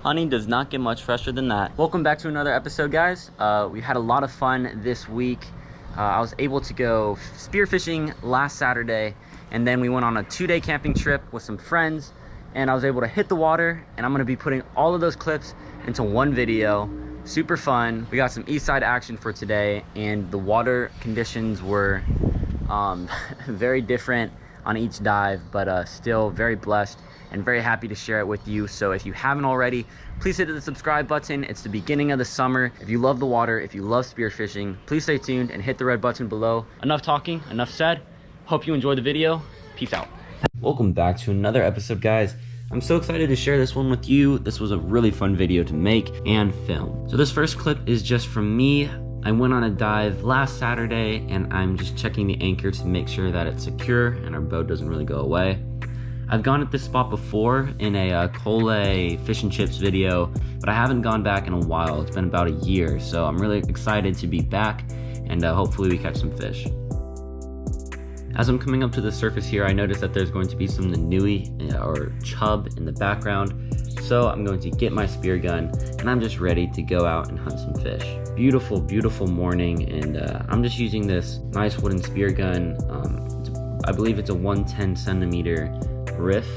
Honey does not get much fresher than that. Welcome back to another episode, guys. We had a lot of fun this week. I was able to go spearfishing last Saturday, and then we went on a 2-day camping trip with some friends, and I was able to hit the water, and I'm gonna be putting all of those clips into one video. Super fun. We got some east side action for today, and the water conditions were very different on each dive, but still very blessed and very happy to share it with you. So if you haven't already, please hit the subscribe button. It's the beginning of the summer. If you love the water, if you love spearfishing, please stay tuned and hit the red button below. Enough talking, enough said. Hope you enjoy the video. Peace out. Welcome back to another episode, guys. I'm so excited to share this one with you. This was a really fun video to make and film. So this first clip is just from me. I went on a dive last Saturday, and I'm just checking the anchor to make sure that it's secure and our boat doesn't really go away. I've gone at this spot before in a Cole fish and chips video, but I haven't gone back in a while. It's been about a year, so I'm really excited to be back, and hopefully we catch some fish. As I'm coming up to the surface here, I noticed that there's going to be some nui or chub in the background, so I'm going to get my spear gun, and I'm just ready to go out and hunt some fish. Beautiful, beautiful morning, and I'm just using this nice wooden spear gun. I believe it's a 110 centimeter riff,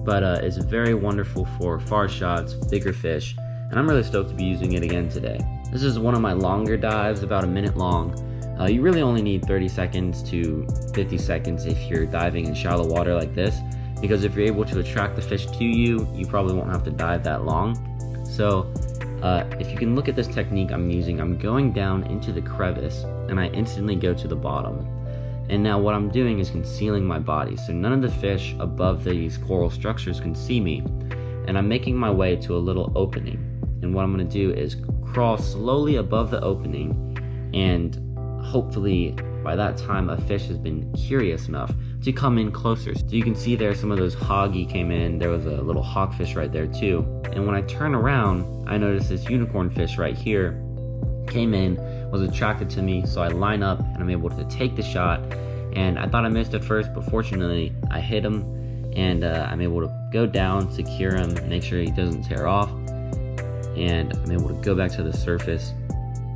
but it's very wonderful for far shots, bigger fish, and I'm really stoked to be using it again today. This is one of my longer dives, about a minute long. You really only need 30 seconds to 50 seconds if you're diving in shallow water like this, because if you're able to attract the fish to you, you probably won't have to dive that long. So if you can look at this technique I'm using, I'm going down into the crevice and I instantly go to the bottom. And now what I'm doing is concealing my body, so none of the fish above these coral structures can see me. And I'm making my way to a little opening. And what I'm gonna do is crawl slowly above the opening, and hopefully by that time a fish has been curious enough to come in closer. So you can see there some of those hoggy came in. There was a little hawkfish right there too. And when I turn around, I notice this unicorn fish right here came in, was attracted to me, so I line up and I'm able to take the shot. And I thought I missed at first, but fortunately I hit him, and I'm able to go down, secure him, make sure he doesn't tear off, and I'm able to go back to the surface.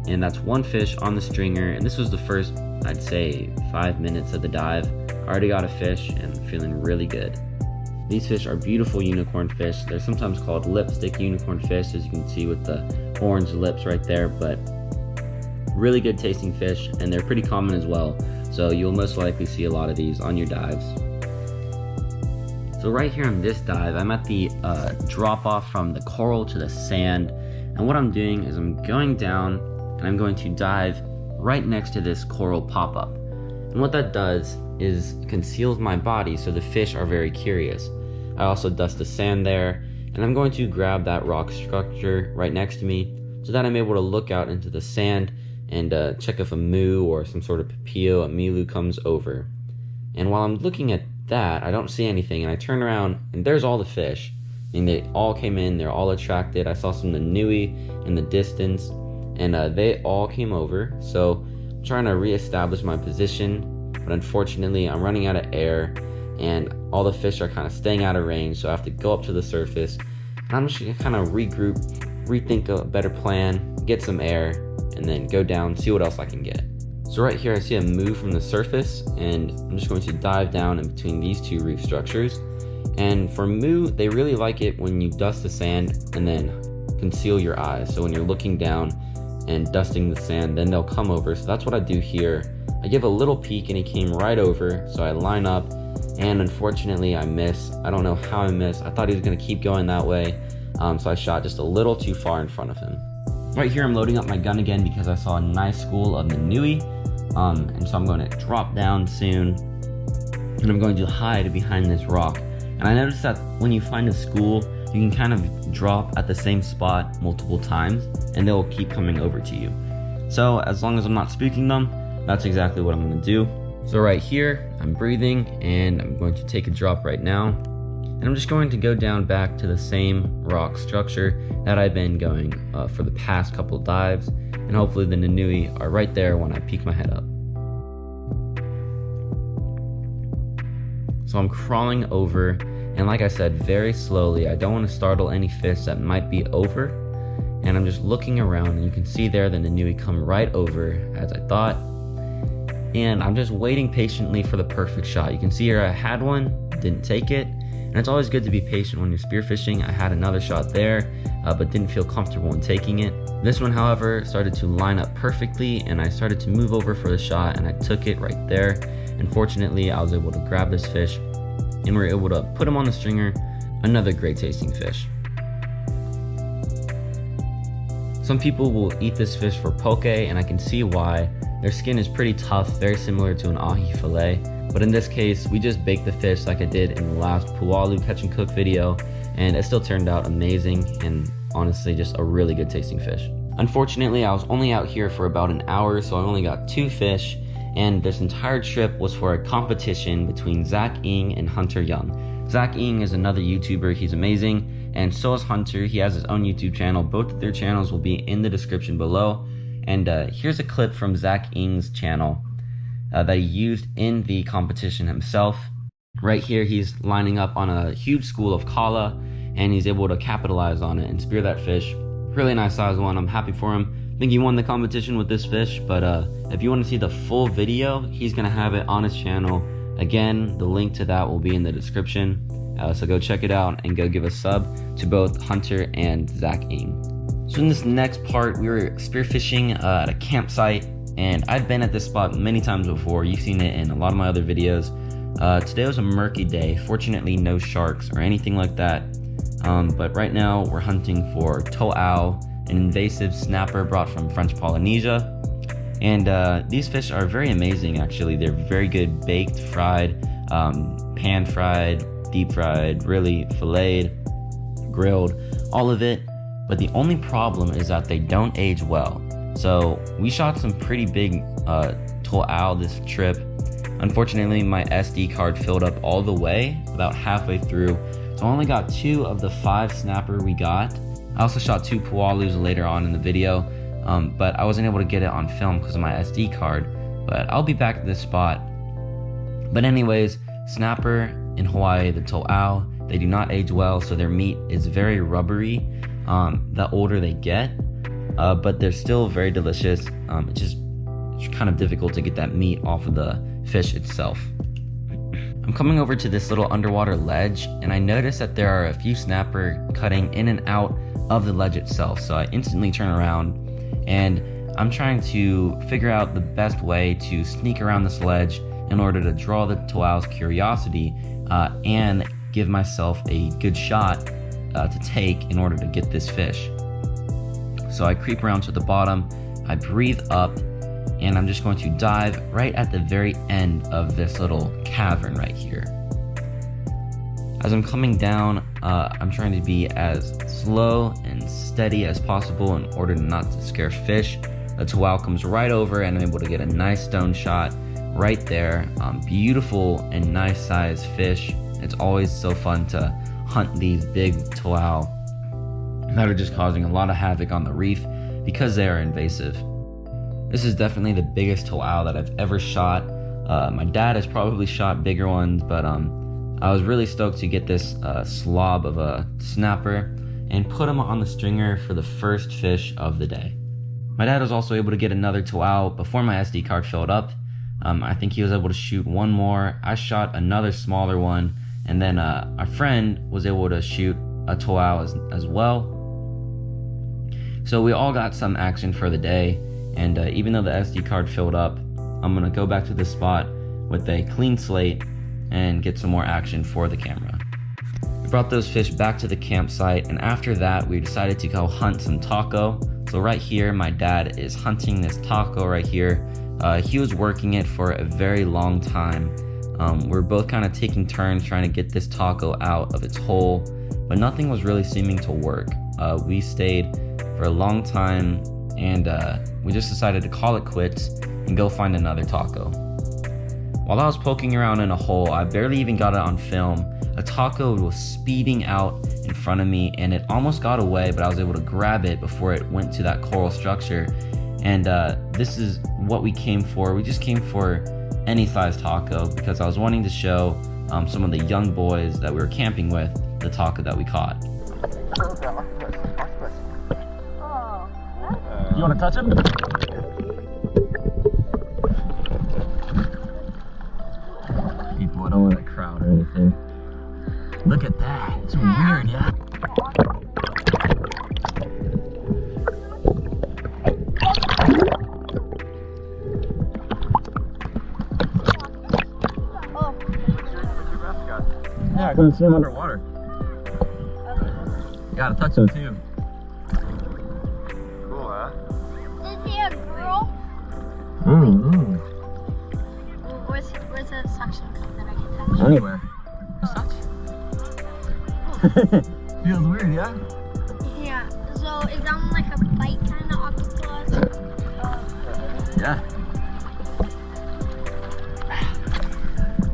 And that's one fish on the stringer, and this was the first, I'd say, 5 minutes of the dive. I already got a fish and I'm feeling really good. These fish are beautiful unicorn fish. They're sometimes called lipstick unicorn fish, as you can see with the orange lips right there, but really good tasting fish, and they're pretty common as well, so you'll most likely see a lot of these on your dives. So right here on this dive, I'm at the drop off from the coral to the sand, and what I'm doing is I'm going down and I'm going to dive right next to this coral pop-up. And what that does is conceals my body, so the fish are very curious. I also dust the sand there, and I'm going to grab that rock structure right next to me so that I'm able to look out into the sand and check if a moo or some sort of papio, a milu, comes over. And while I'm looking at that, I don't see anything, and I turn around and there's all the fish. And they all came in, they're all attracted. I saw some nui in the distance, and they all came over. So I'm trying to reestablish my position, but unfortunately I'm running out of air, and all the fish are kind of staying out of range, so I have to go up to the surface. And I'm just gonna kind of regroup, rethink a better plan, get some air, and then go down, see what else I can get. So right here I see a moo from the surface, and I'm just going to dive down in between these two reef structures. And for moo, they really like it when you dust the sand and then conceal your eyes. So when you're looking down and dusting the sand, then they'll come over. So that's what I do here. I give a little peek and he came right over, so I line up, and unfortunately I miss. I don't know how I missed. I thought he was gonna keep going that way, so I shot just a little too far in front of him. Right here I'm loading up my gun again because I saw a nice school of nui, and so I'm going to drop down soon, and I'm going to hide behind this rock. And I noticed that when you find a school, you can kind of drop at the same spot multiple times, and they will keep coming over to you. So as long as I'm not spooking them, that's exactly what I'm going to do. So right here, I'm breathing, and I'm going to take a drop right now. And I'm just going to go down back to the same rock structure that I've been going for the past couple dives, and hopefully the nui are right there when I peek my head up. So I'm crawling over, And like I said, very slowly, I don't want to startle any fish that might be over. And I'm just looking around, and you can see there the Nanui come right over as I thought. And I'm just waiting patiently for the perfect shot. You can see here I had one, didn't take it. And it's always good to be patient when you're spearfishing. I had another shot there, but didn't feel comfortable in taking it. This one, however, started to line up perfectly, and I started to move over for the shot, and I took it right there. And fortunately, I was able to grab this fish, and we were able to put him on the stringer. Another great tasting fish. Some people will eat this fish for poke, and I can see why. Their skin is pretty tough, very similar to an ahi fillet. But in this case, we just baked the fish like I did in the last pualu catch and cook video, and it still turned out amazing and honestly just a really good tasting fish. Unfortunately, I was only out here for about an hour, so I only got 2 fish, and this entire trip was for a competition between Zach Ng and Hunter Young. Zach Ng is another YouTuber, he's amazing, and so is Hunter. He has his own YouTube channel. Both of their channels will be in the description below. And here's a clip from Zach Ng's channel that he used in the competition himself. Right here, he's lining up on a huge school of kala, and he's able to capitalize on it and spear that fish. Really nice size one. I'm happy for him. I think he won the competition with this fish, but if you want to see the full video, he's gonna have it on his channel. Again, the link to that will be in the description. So go check it out and go give a sub to both Hunter and Zach Ng. So in this next part, we were spearfishing at a campsite, and I've been at this spot many times before. You've seen it in a lot of my other videos. Today was a murky day. Fortunately, no sharks or anything like that. But right now, we're hunting for to'au, an invasive snapper brought from French Polynesia. And these fish are very amazing, actually. They're very good baked, fried, pan-fried, deep-fried, really filleted, grilled, all of it. But the only problem is that they don't age well. So we shot some pretty big to'au this trip. Unfortunately, my SD card filled up all the way, about halfway through. So I only got 2 of the 5 snapper we got. I also shot 2 pualus later on in the video, but I wasn't able to get it on film because of my SD card. But I'll be back at this spot. But anyways, snapper in Hawaii, the to'au, they do not age well, so their meat is very rubbery the older they get, but they're still very delicious. It's kind of difficult to get that meat off of the fish itself. I'm coming over to this little underwater ledge, and I noticed that there are a few snapper cutting in and out of the ledge itself. So I instantly turn around, and I'm trying to figure out the best way to sneak around this ledge in order to draw the to'au's curiosity and give myself a good shot to take in order to get this fish. So I creep around to the bottom, I breathe up, and I'm just going to dive right at the very end of this little cavern right here. As I'm coming down, I'm trying to be as slow and steady as possible in order not to scare fish. The to'au comes right over, and I'm able to get a nice stone shot right there. Beautiful and nice sized fish. It's always so fun to hunt these big to'au that are just causing a lot of havoc on the reef because they are invasive. This is definitely the biggest to'au that I've ever shot. My dad has probably shot bigger ones, but I was really stoked to get this slob of a snapper and put him on the stringer for the first fish of the day. My dad was also able to get another to'au before my SD card filled up. I think he was able to shoot one more. I shot another smaller one, and then our friend was able to shoot a to'au as well. So we all got some action for the day, and even though the SD card filled up, I'm gonna go back to this spot with a clean slate and get some more action for the camera. We brought those fish back to the campsite, and after that we decided to go hunt some taco. So right here, my dad is hunting this taco right here. He was working it for a very long time. We're both kind of taking turns trying to get this taco out of its hole, but nothing was really seeming to work. We stayed for a long time, and we just decided to call it quits and go find another taco. While I was poking around in a hole, I barely even got it on film. A taco was speeding out in front of me, and it almost got away, but I was able to grab it before it went to that coral structure. And this is what we came for. We just came for any size taco because I was wanting to show some of the young boys that we were camping with the taco that we caught. You want to touch him? People, I don't want to crowd or anything. Look at that. It's weird, yeah? Yeah, I couldn't see him underwater. You gotta touch him too. Cool, huh? Is he a girl? Mm-hmm. Where's the suction cup that I can touch? Anywhere. Feels weird, yeah? Yeah. So is that one like a bite kind of octopus? Yeah.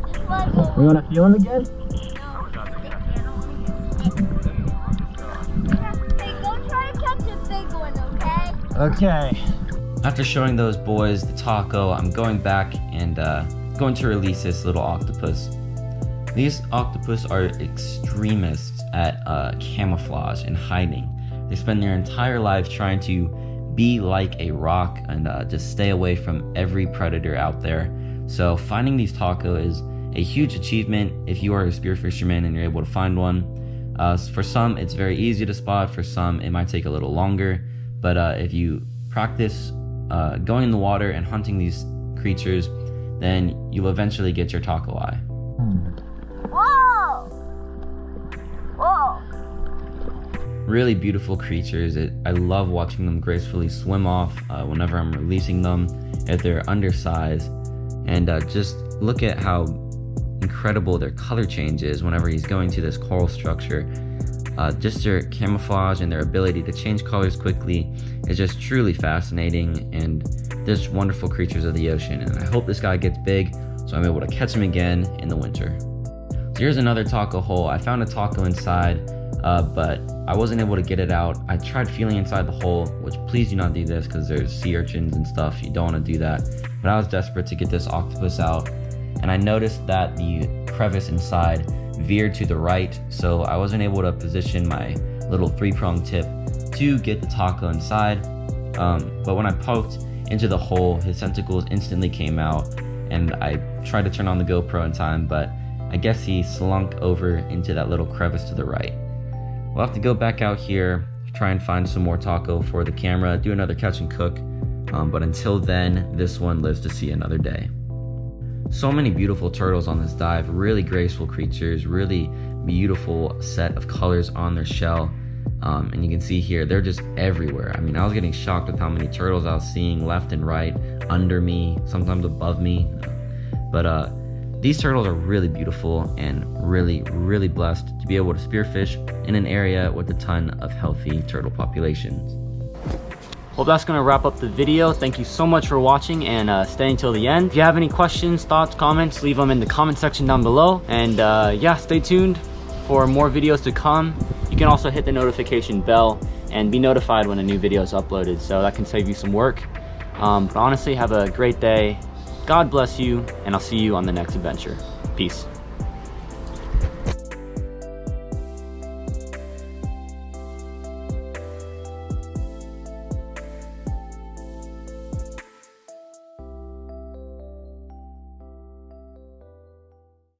It's like a... You wanna feel him again? Hey, go try to catch a big one, okay? Okay. After showing those boys the taco, I'm going back and going to release this little octopus. These octopus are extremists at camouflage and hiding. They spend their entire lives trying to be like a rock and just stay away from every predator out there. So finding these taco is a huge achievement if you are a spear fisherman and you're able to find one. For some, it's very easy to spot. For some, it might take a little longer. But if you practice going in the water and hunting these creatures, then you'll eventually get your taco eye. Whoa! Whoa! Really beautiful creatures. I love watching them gracefully swim off whenever I'm releasing them, if they're undersized. And just look at how incredible their color change is whenever he's going to this coral structure. Just their camouflage and their ability to change colors quickly is just truly fascinating, and just wonderful creatures of the ocean. And I hope this guy gets big so I'm able to catch him again in the winter. So here's another taco hole. I found a taco inside, but I wasn't able to get it out. I tried feeling inside the hole, which please do not do this because there's sea urchins and stuff. You don't want to do that. But I was desperate to get this octopus out, and I noticed that the crevice inside veered to the right, so I wasn't able to position my little 3-prong tip to get the taco inside. But when I poked into the hole, his tentacles instantly came out, and I tried to turn on the GoPro in time, but I guess he slunk over into that little crevice to the right. We'll have to go back out here, try and find some more taco for the camera, do another catch and cook, but until then, this one lives to see another day. So many beautiful turtles on this dive, really graceful creatures, really beautiful set of colors on their shell. And you can see here, they're just everywhere. I mean, I was getting shocked with how many turtles I was seeing left and right, under me, sometimes above me. But these turtles are really beautiful and really, really blessed to be able to spearfish in an area with a ton of healthy turtle populations. Well, that's going to wrap up the video. Thank you so much for watching and staying till the end. If you have any questions, thoughts, comments, leave them in the comment section down below. And yeah, stay tuned for more videos to come. You can also hit the notification bell and be notified when a new video is uploaded, so that can save you some work. But honestly, have a great day. God bless you, and I'll see you on the next adventure. Peace.